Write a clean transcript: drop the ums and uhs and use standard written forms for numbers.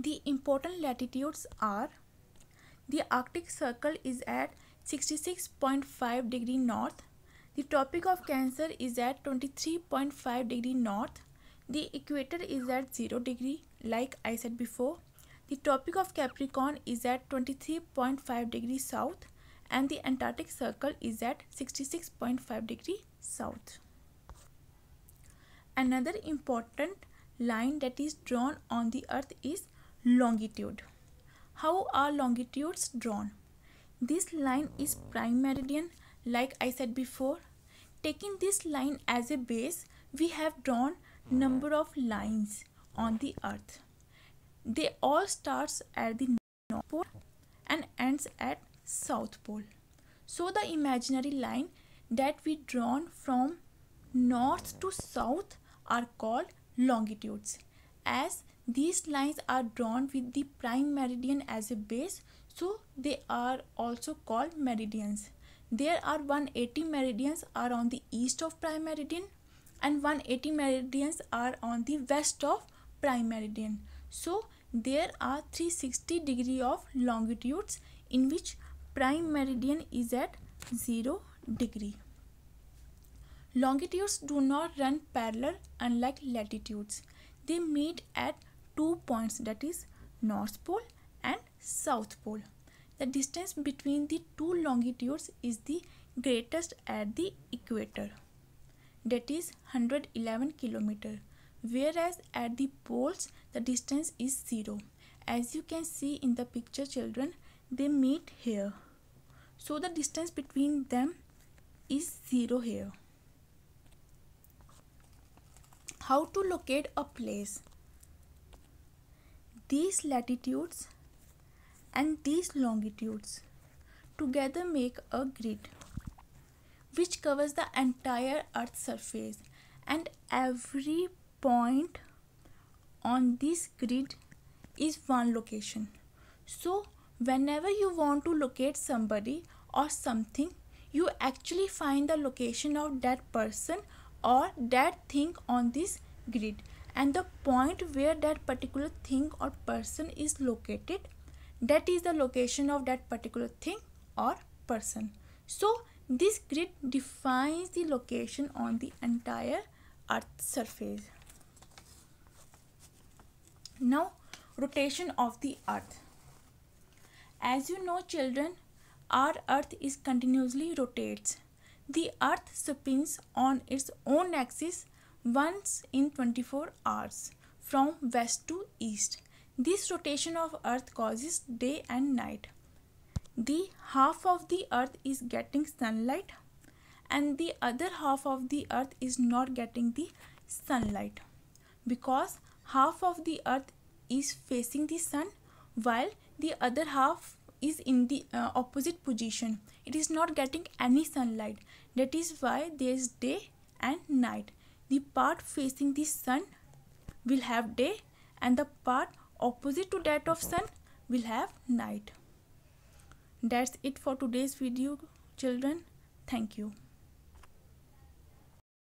The important latitudes are: the Arctic Circle is at 66.5 degree north. The Tropic of Cancer is at 23.5 degree north. The equator is at 0 degree, like I said before. The Tropic of Capricorn is at 23.5 degree south, and the Antarctic Circle is at 66.5 degree south. Another important line that is drawn on the earth is longitude. How are longitudes drawn? This line is prime meridian, like I said before. Taking this line as a base, we have drawn number of lines on the earth. They all starts at the North Pole and ends at South Pole. So the imaginary line that we drawn from north to south are called longitudes. As these lines are drawn with the prime meridian as a base, so they are also called meridians. There are 180 meridians are on the east of prime meridian, and 180 meridians are on the west of prime meridian. So there are 360 degree of longitudes in which prime meridian is at 0 degree. Longitudes do not run parallel unlike latitudes. They meet at 2 points, that is North Pole and South Pole. The distance between the two longitudes is the greatest at the equator, that is 111 km, whereas at the poles the distance is 0. As you can see in the picture, children, they meet here. So the distance between them is 0 here. How to locate a place? These latitudes and these longitudes together make a grid which covers the entire Earth's surface, and every point on this grid is one location. So whenever you want to locate somebody or something, you actually find the location of that person or that thing on this grid, and the point where that particular thing or person is located, that is the location of that particular thing or person. So this grid defines the location on the entire Earth's surface. Now, rotation of the Earth. As you know, children, our Earth is continuously rotates. The Earth spins on its own axis once in 24 hours from west to east. This rotation of Earth causes day and night. The half of the Earth is getting sunlight and the other half of the Earth is not getting the sunlight, because half of the Earth is facing the sun while the other half is in the opposite position. It is not getting any sunlight. That is why there is day and night. The part facing the sun will have day and the part opposite to that of sun will have night. That's it for today's video, children. Thank you.